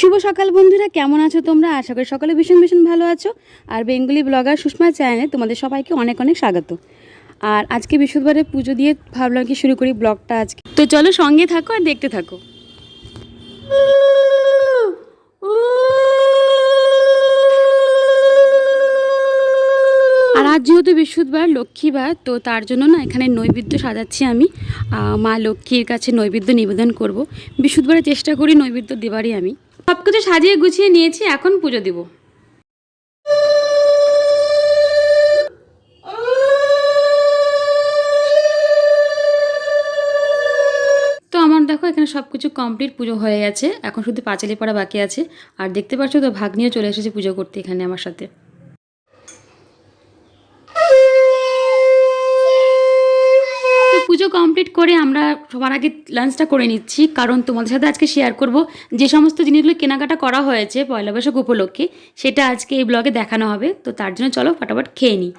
শুভ সকাল বন্ধুরা, কেমন আছো তোমরা? আশা করি সকলে ভীষণ ভীষণ ভালো আছো। আর বেঙ্গলি ব্লগার সুষমা চ্যানেলে তোমাদের সবাইকে অনেক অনেক স্বাগত। আর আজকে বৃহস্পতিবারে পুজো দিয়ে ভাবলাম কি শুরু করি ব্লগটা আজকে। তো চলো সঙ্গে থাকো আর দেখতে থাকো। আর আজ যেহেতু বৃহস্পতিবার, লক্ষ্মীবার, তো তার জন্য না এখানে নৈবেদ্য সাজাচ্ছি আমি। মা লক্ষ্মীর কাছে নৈবেদ্য নিবেদন করব। বৃহস্পতিবারে চেষ্টা করি নৈবেদ্য দেবারই আমি। সব কিছু সাজিয়ে গুছিয়ে নিয়েছি, এখন পুজো দিব। তো আমার দেখো এখানে সব কিছু কমপ্লিট, পুজো হয়ে গেছে, এখন শুধু পাঁচালি পড়া বাকি আছে। আর দেখতে পাচ্ছ তো ভাগ্নিও চলে এসেছে পুজো করতে এখানে আমার সাথে। পুজো কমপ্লিট করে আমরা সবার আগে লাঞ্চটা করে নিচ্ছি, কারণ তোমাদের সাথে আজকে শেয়ার করব যে সমস্ত জিনিসগুলো কেনাকাটা করা হয়েছে পয়লা বৈশাখ উপলক্ষে, সেটা আজকে এই ব্লগে দেখানো হবে। তো তার জন্য চলো ফটাফট খেয়ে নিই।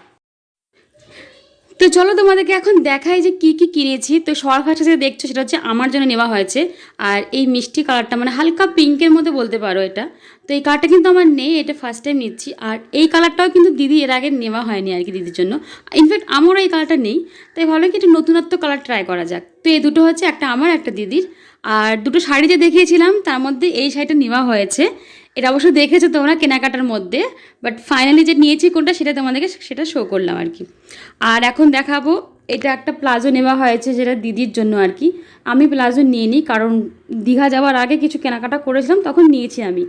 তো চলো তোমাদেরকে এখন দেখাই যে কি কি কিনেছি। তো সবার ফার্স্টে যেটা দেখছো সেটা হচ্ছে আমার জন্য নেওয়া হয়েছে। আর এই মিষ্টি কালারটা, মানে হালকা পিঙ্কের মধ্যে বলতে পারো এটা। তো এই কালারটা কিন্তু আমার নেই, এটা ফার্স্ট টাইম নিচ্ছি। আর এই কালারটাও কিন্তু দিদি এর আগে নেওয়া হয়নি আর কি দিদির জন্য। ইনফ্যাক্ট আমারও এই কালারটা নেই, তাই ভালো কি একটু নতুনত্ব কালার ট্রাই করা যাক। তো এই দুটো হচ্ছে, একটা আমার একটা দিদির। আর দুটো শাড়ি যে দেখিয়েছিলাম তার মধ্যে এই শাড়িটা নেওয়া হয়েছে। এটা অবশ্য দেখেছো তোমরা কেনাকাটার মধ্যে, বাট ফাইনালি যে নিয়েছি কোনটা সেটা তোমাদেরকে সেটা শো করলাম আর কি। আর এখন দেখাবো, এটা একটা প্লাজো নেওয়া হয়েছে যেটা দিদির জন্য আর কি। আমি প্লাজো নিয়ে নিই, কারণ দীঘা যাওয়ার আগে কিছু কেনাকাটা করেছিলাম, তখন নিয়েছি আমি।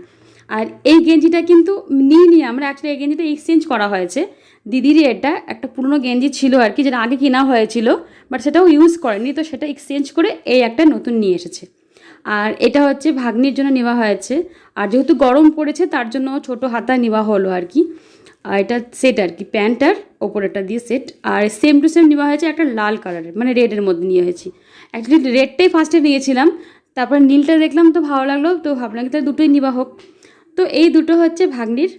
আর এই গেঞ্জিটা কিন্তু নিইনি আমরা, অ্যাকচুয়ালি এই গেঞ্জিটা এক্সচেঞ্জ করা হয়েছে। দিদিরই এটা একটা পুরনো গেঞ্জি ছিল আর কি, যেটা আগে কেনা হয়েছিল, বাট সেটাও ইউজ করেনি, তো সেটা এক্সচেঞ্জ করে এই একটা নতুন নিয়ে এসেছে। আর এটা হচ্ছে ভাগ্নির জন্য নেওয়া হয়েছে। আর যেহেতু গরম পড়েছে তার জন্য ছোট হাতা নেওয়া হলো আর কি। আর এটা সেট আর কি, প্যান্ট আর ওপরেটা দিয়ে সেট। আর সেম টু সেম নেওয়া হয়েছে একটা লাল কালারের, মানে রেডের মধ্যে নিয়ে হয়েছি। অ্যাকচুয়ালি রেডটাই ফার্স্টে নিয়েছিলাম, তারপর নীলটা দেখলাম তো ভালো লাগলো, তো ভাবলাম কি তাহলে দুটোই নেওয়া হোক। তো এই দুটো হচ্ছে ভাগ্নির।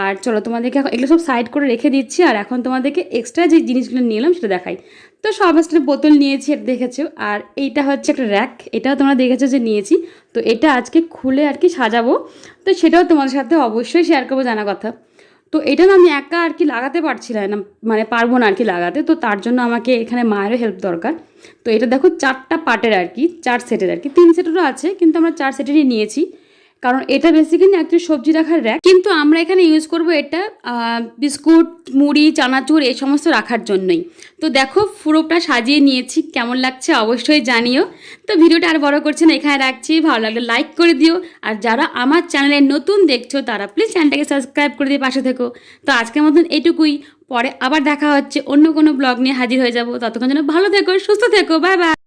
আর চলো তোমাদেরকে এগুলো সব সাইড করে রেখে দিচ্ছি। আর এখন তোমাদেরকে এক্সট্রা যে জিনিসগুলো নিলাম সেটা দেখাই। তো সব একটা বোতল নিয়েছি, এটা দেখেছো। আর এইটা হচ্ছে একটা র্যাক, এটাও তোমরা দেখেছো যে নিয়েছি। তো এটা আজকে খুলে আর কি সাজাবো, তো সেটাও তোমাদের সাথে অবশ্যই শেয়ার করবো, জানা কথা। তো এটা না আমি একা আর কি লাগাতে পারছিলাম না, মানে পারবো না আর কি লাগাতে, তো তার জন্য আমাকে এখানে মায়েরও হেল্প দরকার। তো এটা দেখো 4টা পার্টের আর কি, 4 সেটের আর কি, 3 সেটেরও আছে কিন্তু আমরা 4 সেটেরই নিয়েছি। কারণ এটা বেসিক্যালি একটা সবজি রাখার র্যাক, কিন্তু আমরা এখানে ইউজ করব এটা বিস্কুট, মুড়ি, চানাচুর এই সমস্ত রাখার জন্যই। তো দেখো পুরোটা সাজিয়ে নিয়েছি, কেমন লাগছে অবশ্যই জানিও। তো ভিডিওটা আর বড় করছে না, এখানে রাখছি। ভালো লাগলে লাইক করে দিও। আর যারা আমার চ্যানেলে নতুন দেখছো তারা প্লিজ চ্যানেলটাকে সাবস্ক্রাইব করে দিয়ে পাশে থেকো। তো আজকের মতন এইটুকুই, পরে আবার দেখা হচ্ছে, অন্য কোনো ব্লগ নিয়ে হাজির হয়ে যাবো। ততক্ষণ যেন ভালো থেকো, সুস্থ থেকো, বাই বাই।